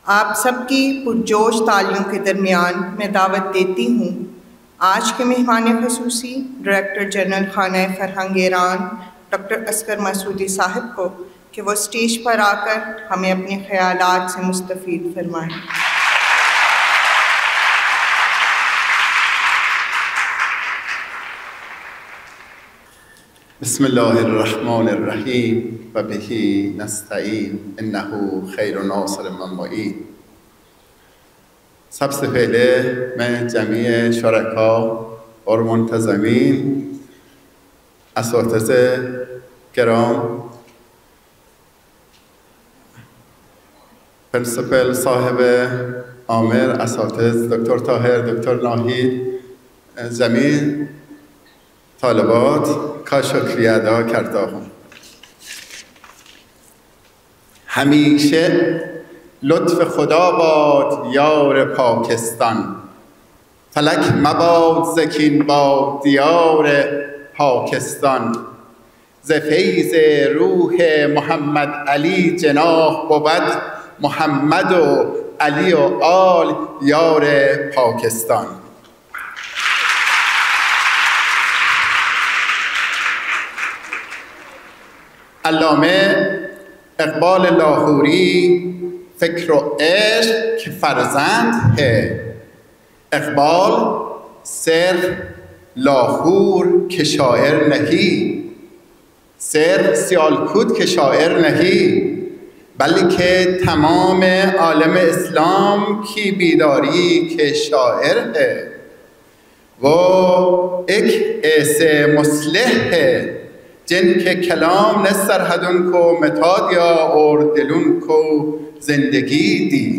आप सबकी पुरजोश तालियों के दरमियान मैं दावत देती हूँ आज के मेहमान ख़ुसूसी डायरेक्टर जनरल खाना फरहंग ईरान डॉक्टर असगर मसूदी साहब को कि वो स्टेज पर आकर हमें अपने ख़यालात से मुस्तफ़ीद फरमाएँ। बिस्मिल्लाहिर्रहमानिर्रहीम व बिही नस्तईन इन्नहु खैर नासिर व मुईन। सबसे पहले मैं जमीय शुरका और मुंतज़मीन, असातिज़े किराम, प्रिंसिपल साहिब आमिर, असातिज़ डॉक्टर ताहिर, डॉक्टर नाहिद, जमीन तालिबात का शुक्रिया अदा करता हूँ। हमेशा लुत्फ़ खुदा बाद यार पाकिस्तान, फलक मबाद ज़कीन बाद दियार पाकिस्तान, ज़ फैज़ रूह मोहम्मद अली जनाह بود मोहम्मद و علی و آل یار پاکستان. علامه اقبال لاهوری فکر و عشق که فرزند ہے، اقبال صرف لاهور که شاعر نہیں، صرف سیالکوت که شاعر نہیں، بلکہ تمام عالم اسلام کی بیداری کے شاعر ہے۔ وہ ایک ایسے مصلح ہے جن کے کلام نے سرحدوں کو مٹا دیا اور دلوں کو زندگی دی۔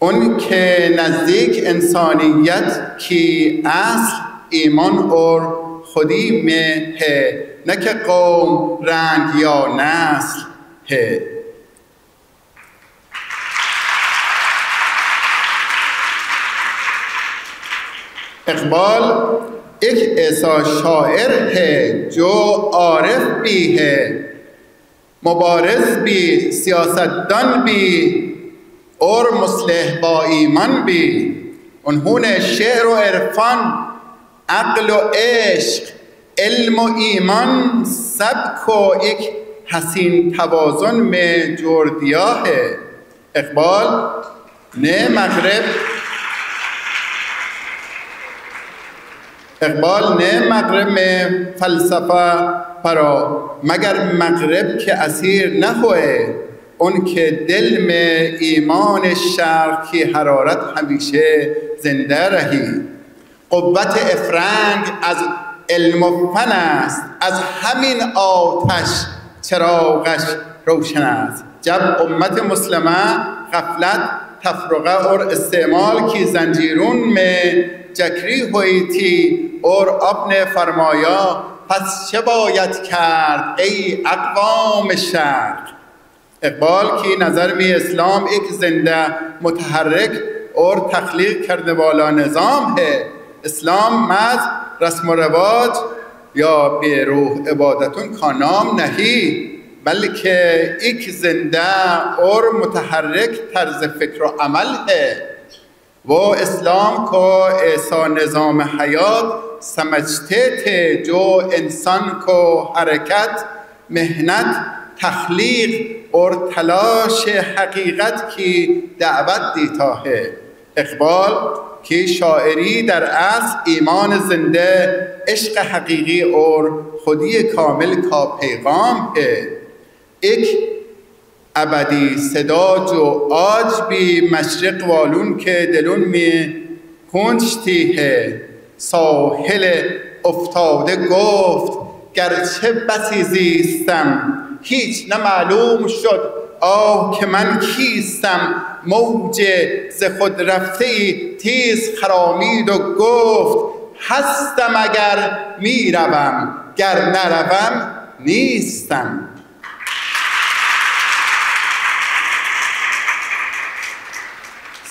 ان کے نزدیک انسانیت کی اصل ایمان اور خودی میں ہے، نہ کہ قوم، رنگ یا نسل ہے۔ اقبال ایک ایسا شاعر ہے جو عارف بھی ہے، مبارز بھی، سیاستدان بھی اور مصلح با ایمان بھی۔ انہوں نے شعر و عرفان، عقل و عشق، علم و ایمان سب کو ایک حسین توازن میں جوڑ دیا ہے۔ اقبال نے مغرب میں فلسفہ پڑھا مگر مغرب کے اسیر نہ ہوئے، ان کے دل میں ایمان شرق کی حرارت ہمیشہ زندہ رہی۔ قوت افرنگ از علم و فن است، از همین آتش چراغش روشن است۔ جب امت مسلمہ غفلت، تفرقہ اور استعمال کی زنجیروں میں جکری ہوئی تھی اور اپنے فرمایا پس چه باید کرد ای اقوام شرق۔ اقبال کی نظر میں اسلام ایک زندہ، متحرک اور تخلیق کرنے والا نظام ہے۔ اسلام محض رسم و رواج یا بے روح عبادتوں کا نام نہیں، بلکہ ایک زندہ اور متحرک طرز فکر و عمل ہے۔ وہ اسلام کو ایسا نظام حیات سمجھتے تھے جو انسان کو حرکت، محنت، تخلیق اور تلاش حقیقت کی دعوت دیتا ہے۔ اقبال کی شاعری در اصل ایمان زندہ، عشق حقیقی اور خودی کامل کا پیغام ہے۔ ایک ابدی صدا جو آج بھی مشرق والوں کے دلوں میں گونجتی ہے۔ ساحل افتاده گفت گرچه بسی زیستم، هیچ نمعلوم شد آه که من کیستم. موج ز خود رفته‌ای تیز خرامید و گفت هستم اگر میروم، گر نروم نیستم۔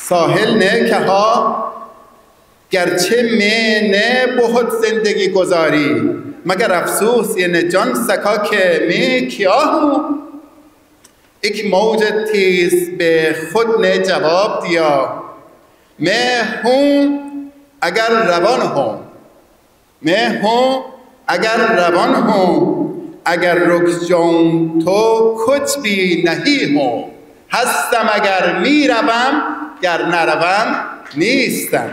ساحل نے کہا گرچه میں نے بہت زندگی گزاری مگر افسوس یہ نہ جان سکا کہ میں کیا ہوں۔ एक मौज तेज به خود ने जवाब दिया मैं हूँ अगर روان हूँ मैं हूँ अगर روان हूँ अगर रुक जाऊँ तो कुछ भी नहीं हूँ هستم اگر میروم گر نروم نیستم.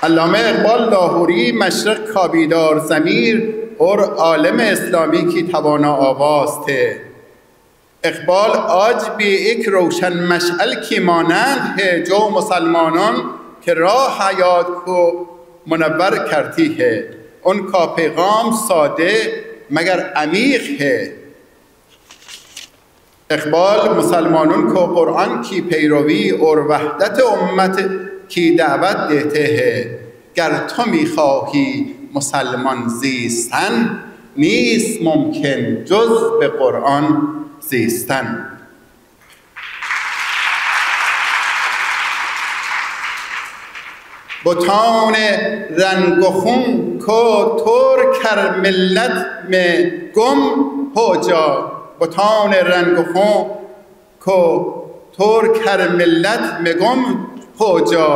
علامه اقبال لاهوری مشرق کا بیدار ضمیر और आलम इस्लामी की तवाना आवाज़ थे. इकबाल आज भी एक रोशन मशअल की मानंद है जो मुसलमानों के राह हयात को मुनव्वर करती है. उनका पैगाम सादे मगर अमीक है. इकबाल मुसलमानों को कुरान की पैरवी और वहदत उम्मत की दावत देते हैं. गर तो می‌خواهی مسلمان زیستن نیست ممکن جز به قرآن زیستن. بتان رنگ و خون کو طور کر ملت میں گم ہو جا. بتان رنگ و خون کو طور کر ملت میں گم ہو جا.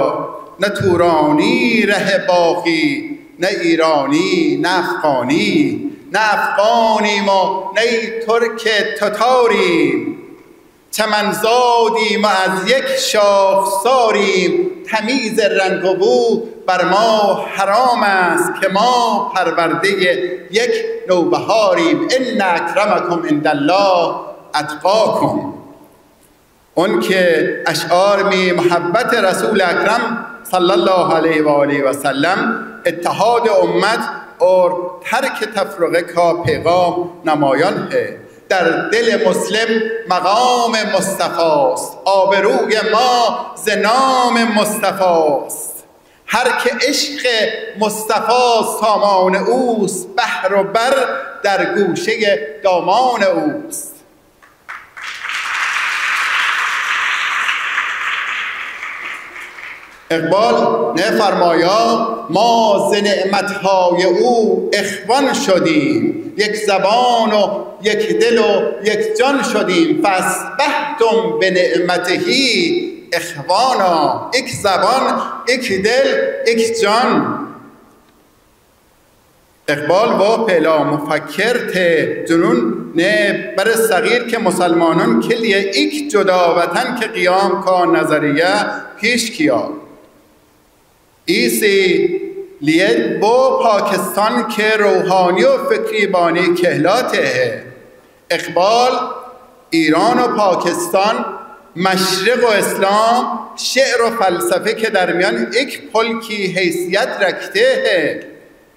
نه تورانی ره باقی نه ایرانی نه افغانی نه افغانیم و نه ترک تتاریم. چمنزادیم و از یک شاخساریم. تمیز رنگ و بو بر ما حرام است که ما پرورده یک نوبهاریم. ان اکرمکم عند الله اتقاکم. اون که اشعار می محبت رسول اکرم صلی الله علیه و آله و سلم اتحاد امت اور ترک تفرقه کا پیغام نمایان ہے. در دل مسلم مقام مصطفی است. آبروی ما ز نام مصطفی است. هر که عشق مصطفی سامان اوست. بحر و بر در گوشه دامان اوست. اقبال نه فرمایا ما ز نعمتهای او اخوان شدیم. یک زبان و یک دل و یک جان شدیم. فاصبحتم به نعمتهی اخوانا. یک زبان، یک دل، یک جان. اقبال वो पहला मुफक्किर थे जिन्होंने बर सगीर के मुसलमानों के लिए एक जुदा वतन के क़ियाम का नज़रिया पेश किया. इसीलिए वो पाकिस्तान के रूहानी और फ़िक्री बानी कहलाते हैं. इकबाल ایران و پاکستان، مشرق و اسلام، شعر و فلسفه के दरमियान एक पुल की हैसियत रखते हैं.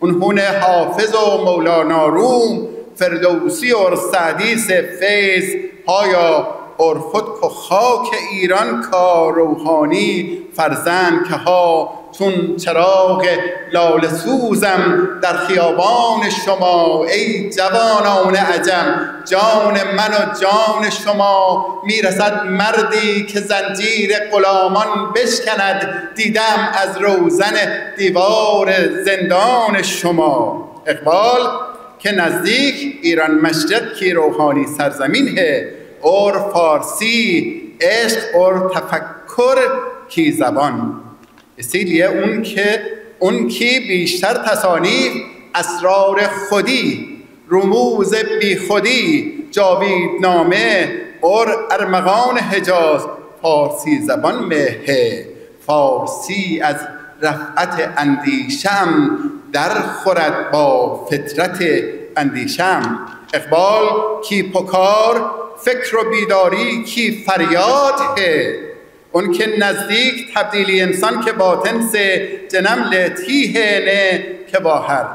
उन्होंने हाफिज و مولانا روم، فردوسی और سعدی से फैज़ पाया और خود को خاک ایران کا روحانی فرزند کها. چون چراغ لاله سوزم در خیابان شما. ای جوانان عجم جان من و جان شما. میرسد مردی که زنجیر غلامان بشکند. دیدم از روزن دیوار زندان شما. اقبال که نزدیک ایران مشرق کی روحانی سرزمین है और फारसी عشق और تفکر کی زبان. इसीलिए उनकी بیشتر تصانیف اسرار خودی، رموز بی خودی، جاویدنامه और ارمغان حجاز فارسی زبان में है. فارسی از رفعت اندیشم در خورد با فطرت اندیشم. اقبال کی پکار فکر و بیداری کی فریاد ہے. ان کے نزدیک تبدیلی انسان کے باطن سے جنم لیتی ہے نے کہ باہر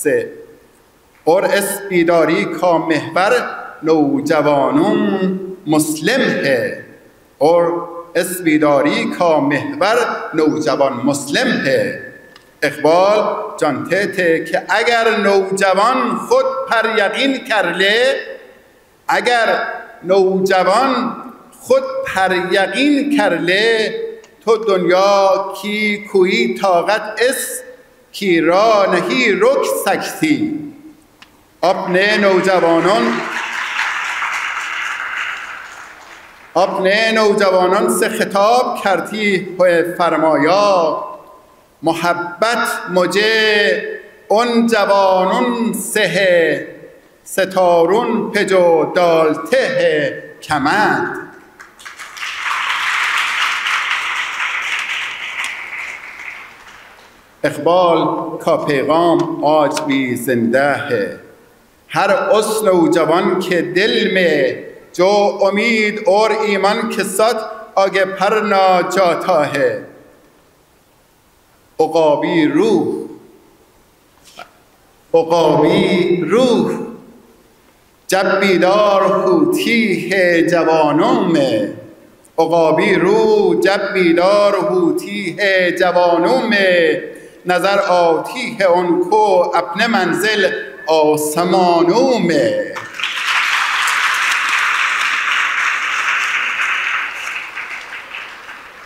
سے. اور اس بیداری کا محور نوجوانوں مسلم ہے. اور اس بیداری کا محور نوجوان مسلم ہے. اقبال جانتے تھے کہ اگر نوجوان خود پر یقین کر لے، اگر نوجوان خود پر یقین کر لے تو دنیا کی کوئی طاقت اس کی راہ نہیں روک سکتی. अपने नौजوانان से खिताब करती हुए फरमाया मोहब्बत मुझे उन जवानों से है सितारों पे जो डालते हैं कमंद। इकबाल का पैगाम आज भी जिंदा है, हर उस नौजवान के दिल में जो उम्मीद और ईमान के साथ आगे बढ़ना चाहता है। उक़ाबी रूह जब बीदार होती है जवानों में, उक़ाबी रूह जब बीदार होती है जवानों में, नजर आती है उनको अपने मंजिल आसमानों में।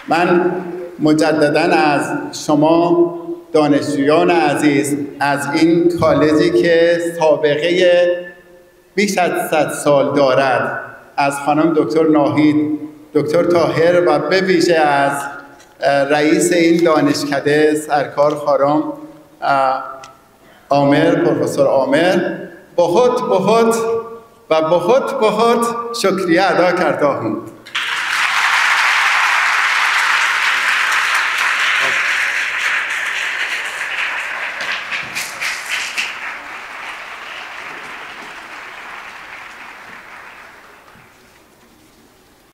من مجدداً از شما دانشجویان عزیز از این کالجی که سابقه بیش از 100 سال دارد، از خانم دکتر ناهید، دکتر طاهر و به ویژه از رئیس این دانشکده سرکار خانم عامر، پروفسور عامر बहुत बहुत و बहुत बहुत शुक्रिया अदा करता हूँ।